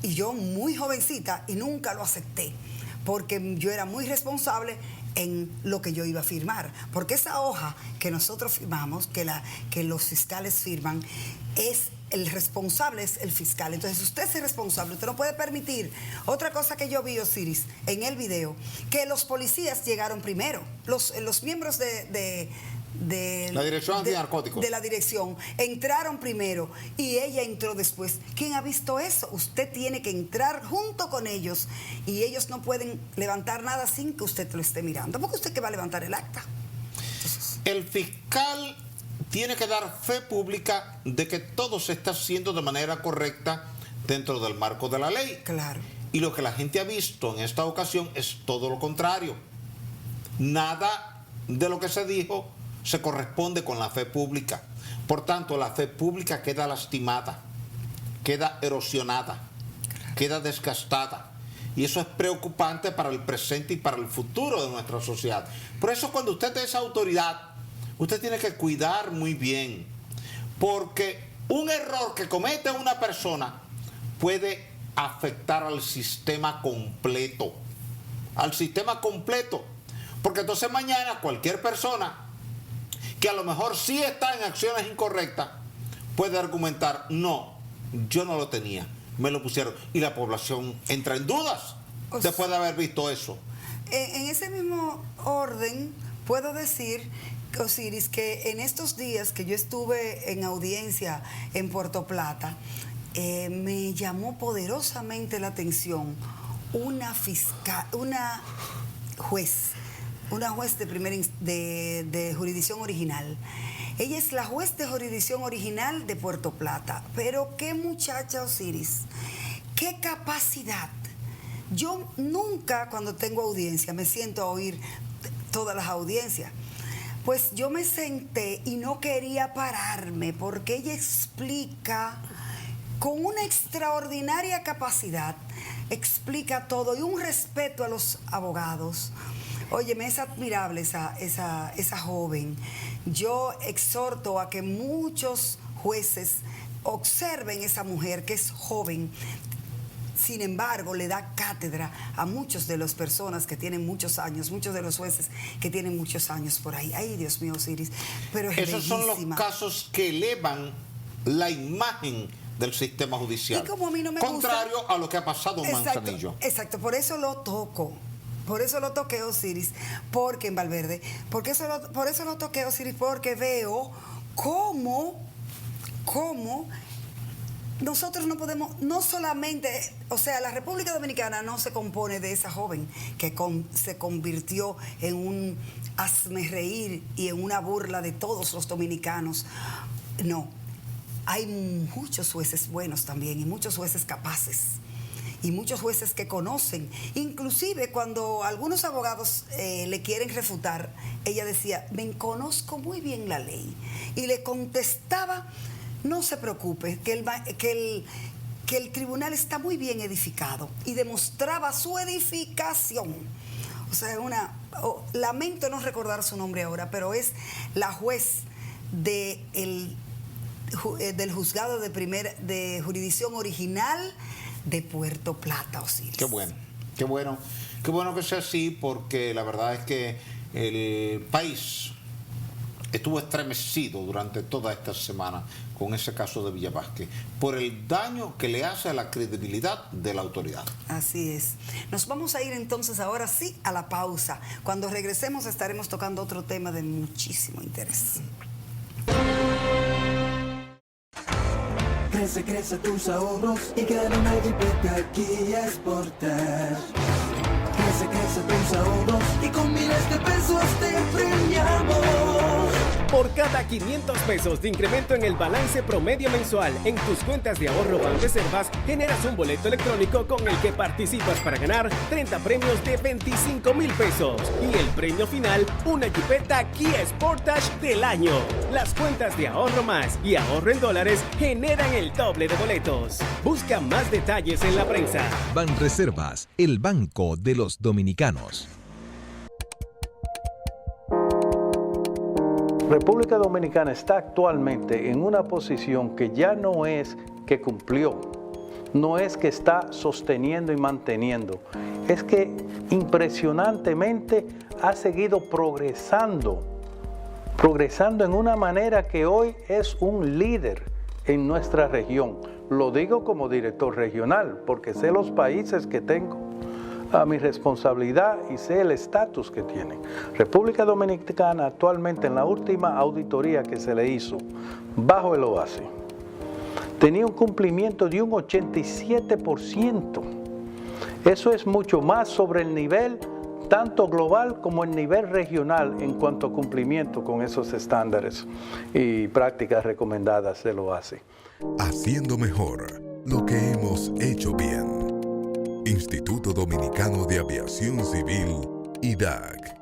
y yo muy jovencita y nunca lo acepté porque yo era muy responsable en lo que yo iba a firmar. Porque esa hoja que nosotros firmamos, que los fiscales firman, el responsable es el fiscal. Entonces, usted es el responsable, usted no puede permitir. Otra cosa que yo vi, Osiris, en el video, que los policías llegaron primero. Los miembros de la dirección antinarcóticos. De la dirección entraron primero y ella entró después. ¿Quién ha visto eso? Usted tiene que entrar junto con ellos y ellos no pueden levantar nada sin que usted lo esté mirando. ¿Por qué usted que va a levantar el acta? Entonces, el fiscal tiene que dar fe pública de que todo se está haciendo de manera correcta dentro del marco de la ley. Claro. Y lo que la gente ha visto en esta ocasión es todo lo contrario. Nada de lo que se dijo se corresponde con la fe pública. Por tanto, la fe pública queda lastimada, queda erosionada, queda desgastada. Y eso es preocupante para el presente y para el futuro de nuestra sociedad. Por eso, cuando usted es autoridad, usted tiene que cuidar muy bien, porque un error que comete una persona puede afectar al sistema completo. Al sistema completo. Porque entonces mañana cualquier persona que a lo mejor sí está en acciones incorrectas puede argumentar, no, yo no lo tenía, me lo pusieron. Y la población entra en dudas después de haber visto eso. En ese mismo orden, puedo decir, Osiris, que en estos días que yo estuve en audiencia en Puerto Plata, me llamó poderosamente la atención una juez de jurisdicción original. Ella es la juez de jurisdicción original de Puerto Plata. Pero qué muchacha, Osiris, qué capacidad. Yo nunca, cuando tengo audiencia, me siento a oír todas las audiencias. Pues yo me senté y no quería pararme porque ella explica con una extraordinaria capacidad, explica todo y un respeto a los abogados. Óyeme, es admirable esa joven. Yo exhorto a que muchos jueces observen esa mujer que es joven. Sin embargo, le da cátedra a muchas de las personas que tienen muchos años, muchos de los jueces que tienen muchos años por ahí. Ay, Dios mío, Osiris. Pero es esos bellísima. Son los casos que elevan la imagen del sistema judicial. Y como a mí no me contrario gusta, a lo que ha pasado en Manzanillo. Exacto, por eso lo toco. Por eso lo toqué, Osiris, porque en Valverde. Por eso lo toqué, Osiris, porque veo cómo nosotros no podemos, no solamente, o sea, la República Dominicana no se compone de esa joven que se convirtió en un hazmerreír y en una burla de todos los dominicanos. No, hay muchos jueces buenos también y muchos jueces capaces. Y muchos jueces que conocen. Inclusive cuando algunos abogados le quieren refutar, ella decía, me conozco muy bien la ley. Y le contestaba, no se preocupe, que el tribunal está muy bien edificado. Y demostraba su edificación. O sea, lamento no recordar su nombre ahora, pero es la juez del juzgado de jurisdicción original de Puerto Plata, Osiris. Qué bueno que sea así, porque la verdad es que el país estuvo estremecido durante toda esta semana con ese caso de Villa Vázquez, por el daño que le hace a la credibilidad de la autoridad. Así es. Nos vamos a ir entonces ahora sí a la pausa. Cuando regresemos estaremos tocando otro tema de muchísimo interés. Crece tus ahorros y gana una jipeta Kia Sportage. Crece tus ahorros y con miles de pesos te premiamos. Por cada 500 pesos de incremento en el balance promedio mensual en tus cuentas de ahorro Banreservas, generas un boleto electrónico con el que participas para ganar 30 premios de 25,000 pesos. Y el premio final, una jipeta Kia Sportage del año. Las cuentas de ahorro más y ahorro en dólares generan el doble de boletos. Busca más detalles en la prensa. Banreservas, el banco de los dominicanos. República Dominicana está actualmente en una posición que ya no es que cumplió, no es que está sosteniendo y manteniendo, es que impresionantemente ha seguido progresando en una manera que hoy es un líder en nuestra región. Lo digo como director regional, porque sé los países que tengo a mi responsabilidad y sé el estatus que tienen. República Dominicana actualmente, en la última auditoría que se le hizo bajo el OASI, tenía un cumplimiento de un 87%. Eso es mucho más sobre el nivel tanto global como el nivel regional en cuanto a cumplimiento con esos estándares y prácticas recomendadas del OASI. Haciendo mejor lo que hemos hecho bien. Instituto Dominicano de Aviación Civil, IDAC.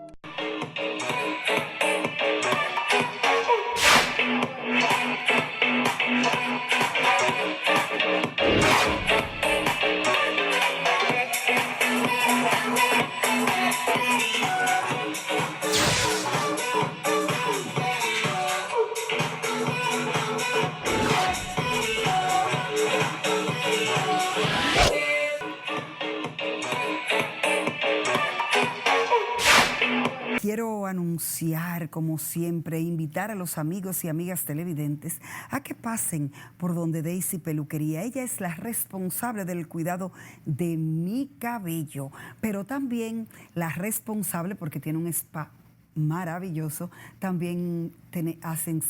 Quiero anunciar, como siempre, invitar a los amigos y amigas televidentes a que pasen por donde Daisy Peluquería. Ella es la responsable del cuidado de mi cabello, pero también la responsable, porque tiene un spa maravilloso, también hacen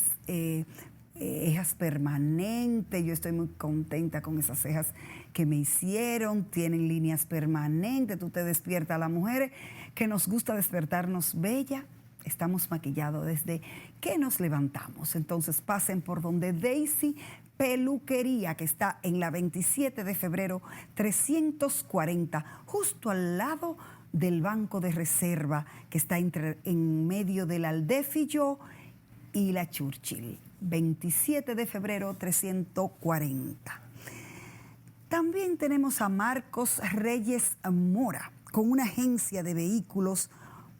cejas permanentes. Yo estoy muy contenta con esas cejas que me hicieron. Tienen líneas permanentes. Tú te despiertas. A las mujeres que nos gusta despertarnos bella, estamos maquillados desde que nos levantamos. Entonces pasen por donde Daisy Peluquería, que está en la 27 de febrero 340, justo al lado del Banco de Reserva, que está en medio del Aldefillo y la Churchill. 27 de febrero 340. También tenemos a Marcos Reyes Mora, con una agencia de vehículos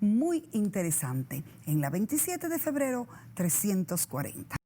muy interesante, en la 27 de febrero 340.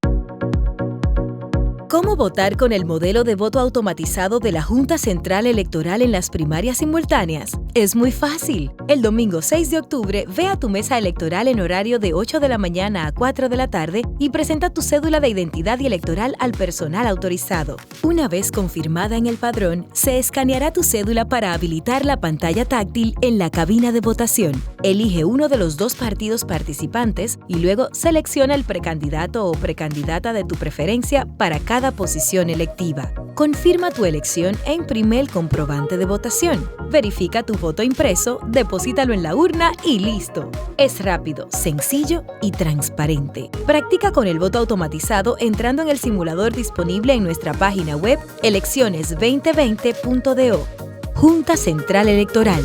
¿Cómo votar con el modelo de voto automatizado de la Junta Central Electoral en las primarias simultáneas? Es muy fácil. El domingo 6 de octubre, ve a tu mesa electoral en horario de 8 de la mañana a 4 de la tarde y presenta tu cédula de identidad y electoral al personal autorizado. Una vez confirmada en el padrón, se escaneará tu cédula para habilitar la pantalla táctil en la cabina de votación. Elige uno de los dos partidos participantes y luego selecciona el precandidato o precandidata de tu preferencia para cada posición electiva. Confirma tu elección e imprime el comprobante de votación. Verifica tu voto impreso, deposítalo en la urna y listo. Es rápido, sencillo y transparente. Practica con el voto automatizado entrando en el simulador disponible en nuestra página web elecciones2020.do. Junta Central Electoral.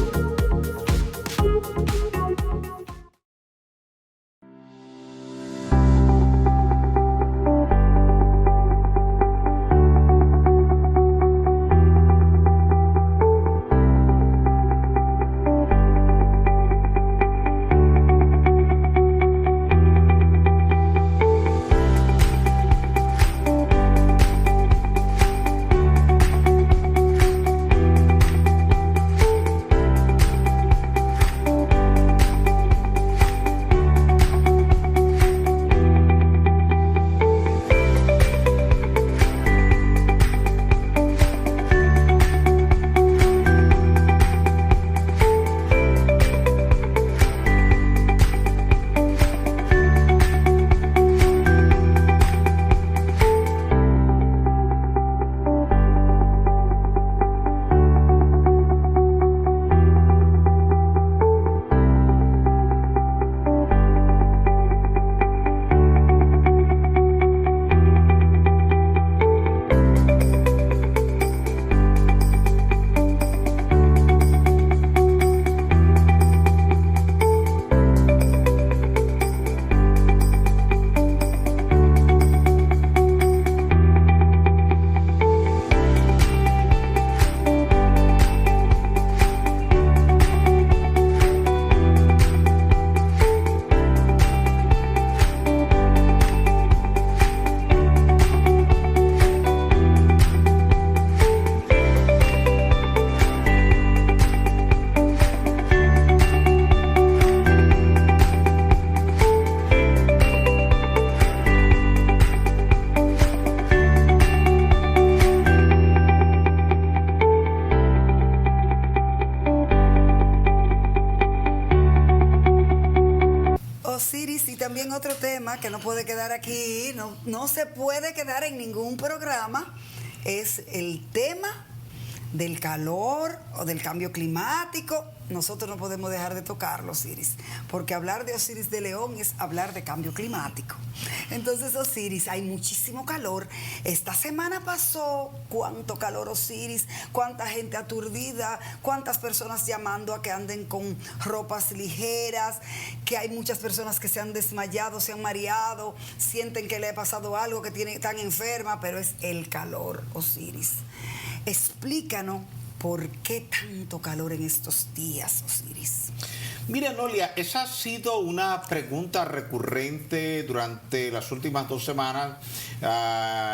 también otro tema que no puede quedar aquí, no se puede quedar en ningún programa, es el tema del calor o del cambio climático. Nosotros no podemos dejar de tocarlo, Osiris, porque hablar de Osiris de León es hablar de cambio climático. Entonces, Osiris, hay muchísimo calor. Esta semana pasó, cuánto calor, Osiris, cuánta gente aturdida, cuántas personas llamando a que anden con ropas ligeras, que hay muchas personas que se han desmayado, se han mareado, sienten que le ha pasado algo, que están enfermas, pero es el calor, Osiris. Explícanos por qué tanto calor en estos días, Osiris. Mira, Noelia, esa ha sido una pregunta recurrente durante las últimas 2 semanas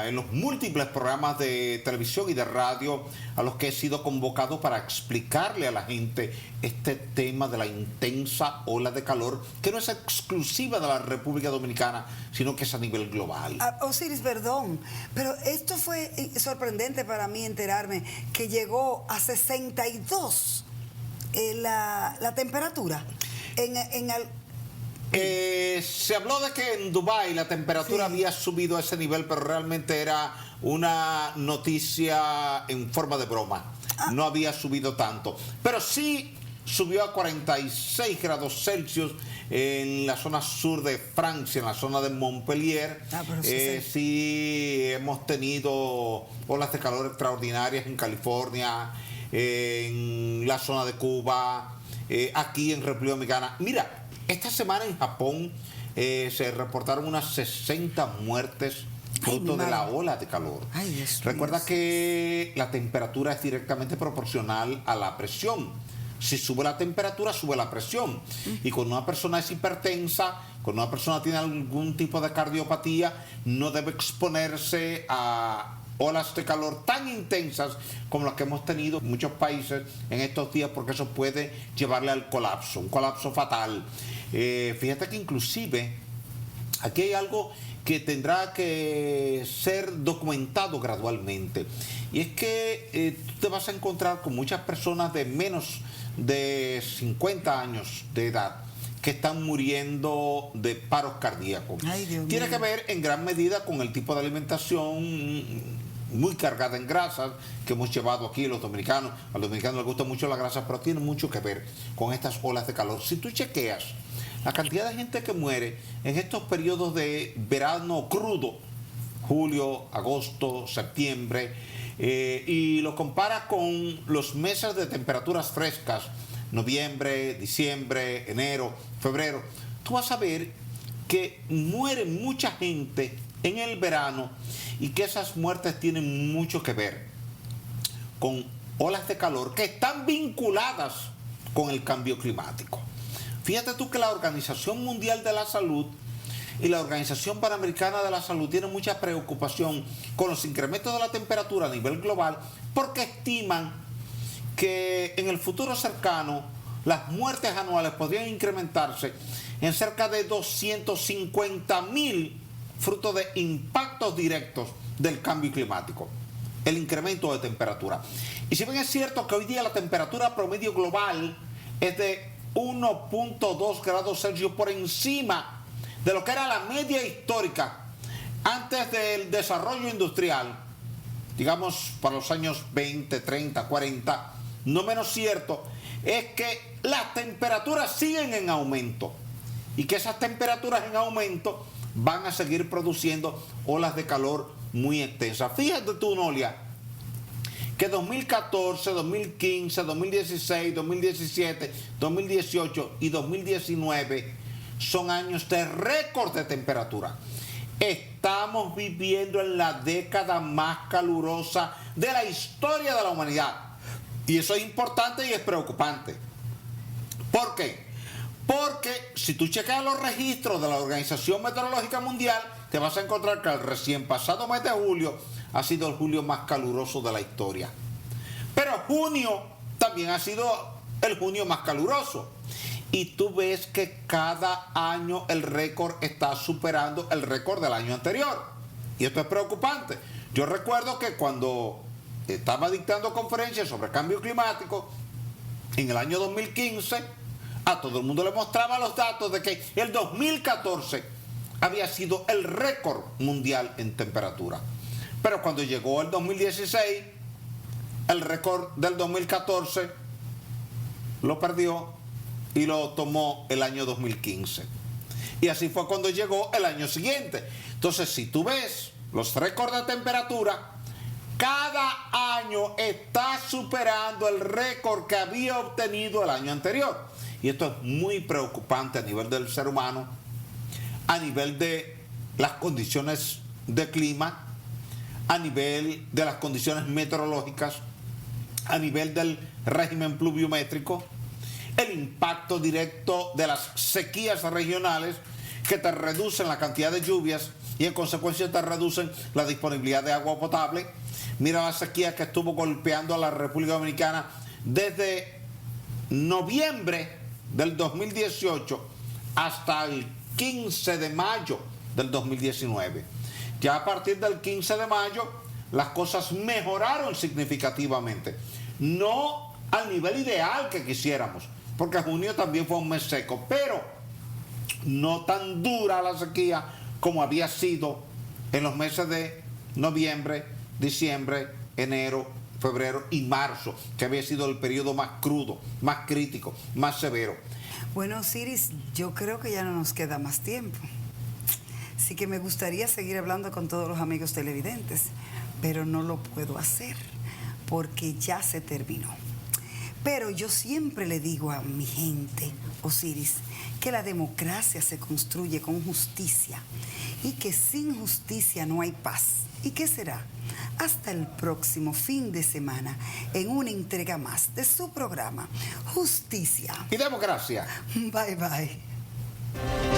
en los múltiples programas de televisión y de radio a los que he sido convocado para explicarle a la gente este tema de la intensa ola de calor, que no es exclusiva de la República Dominicana, sino que es a nivel global. Osiris, perdón, pero esto fue sorprendente para mí enterarme que llegó a 62 la temperatura se habló de que en Dubái la temperatura había subido a ese nivel, pero realmente era una noticia en forma de broma. No había subido tanto, pero sí subió a 46 grados Celsius en la zona sur de Francia, en la zona de Montpellier. Sí hemos tenido olas de calor extraordinarias en California, en la zona de Cuba, aquí en República Dominicana. Mira, esta semana en Japón se reportaron unas 60 muertes fruto de la ola de calor. Recuerda que la temperatura es directamente proporcional a la presión. Si sube la temperatura, sube la presión. Y cuando una persona es hipertensa, cuando una persona tiene algún tipo de cardiopatía, no debe exponerse a olas de calor tan intensas como las que hemos tenido en muchos países en estos días, porque eso puede llevarle al colapso, un colapso fatal. Fíjate que inclusive aquí hay algo que tendrá que ser documentado gradualmente, y es que tú te vas a encontrar con muchas personas de menos de 50 años de edad que están muriendo de paros cardíacos. Tiene que ver en gran medida con el tipo de alimentación muy cargada en grasas que hemos llevado aquí los dominicanos. A los dominicanos les gusta mucho la grasa, pero tiene mucho que ver con estas olas de calor. Si tú chequeas la cantidad de gente que muere en estos periodos de verano crudo, julio, agosto, septiembre, y lo comparas con los meses de temperaturas frescas, noviembre, diciembre, enero, febrero, tú vas a ver que muere mucha gente en el verano, y que esas muertes tienen mucho que ver con olas de calor que están vinculadas con el cambio climático. Fíjate tú que la Organización Mundial de la Salud y la Organización Panamericana de la Salud tienen mucha preocupación con los incrementos de la temperatura a nivel global, porque estiman que en el futuro cercano las muertes anuales podrían incrementarse en cerca de 250,000 fruto de impactos directos del cambio climático, el incremento de temperatura. Y si bien es cierto que hoy día la temperatura promedio global es de 1.2 grados Celsius por encima de lo que era la media histórica antes del desarrollo industrial, digamos para los años 20, 30, 40, no menos cierto es que las temperaturas siguen en aumento, y que esas temperaturas en aumento van a seguir produciendo olas de calor muy extensas. Fíjate tú, Noelia, que 2014, 2015, 2016, 2017, 2018 y 2019 son años de récord de temperatura. Estamos viviendo en la década más calurosa de la historia de la humanidad. Y eso es importante y es preocupante. ¿Por qué? Porque si tú checas los registros de la Organización Meteorológica Mundial, te vas a encontrar que el recién pasado mes de julio ha sido el julio más caluroso de la historia. Pero junio también ha sido el junio más caluroso. Y tú ves que cada año el récord está superando el récord del año anterior. Y esto es preocupante. Yo recuerdo que cuando estaba dictando conferencias sobre cambio climático, en el año 2015, A todo el mundo le mostraba los datos de que el 2014 había sido el récord mundial en temperatura. Pero cuando llegó el 2016, el récord del 2014 lo perdió y lo tomó el año 2015. Y así fue cuando llegó el año siguiente. Entonces, si tú ves los récords de temperatura, cada año está superando el récord que había obtenido el año anterior. Y esto es muy preocupante a nivel del ser humano, a nivel de las condiciones de clima, a nivel de las condiciones meteorológicas, a nivel del régimen pluviométrico, el impacto directo de las sequías regionales que te reducen la cantidad de lluvias y en consecuencia te reducen la disponibilidad de agua potable. Mira la sequía que estuvo golpeando a la República Dominicana desde noviembre del 2018 hasta el 15 de mayo del 2019. Ya a partir del 15 de mayo las cosas mejoraron significativamente. No al nivel ideal que quisiéramos, porque junio también fue un mes seco, pero no tan dura la sequía como había sido en los meses de noviembre, diciembre, enero, febrero y marzo, que había sido el periodo más crudo, más crítico, más severo. Bueno, Osiris, yo creo que ya no nos queda más tiempo. Así que me gustaría seguir hablando con todos los amigos televidentes, pero no lo puedo hacer porque ya se terminó. Pero yo siempre le digo a mi gente, Osiris, que la democracia se construye con justicia y que sin justicia no hay paz. ¿Y qué será? Hasta el próximo fin de semana en una entrega más de su programa Justicia y Democracia. Bye, bye.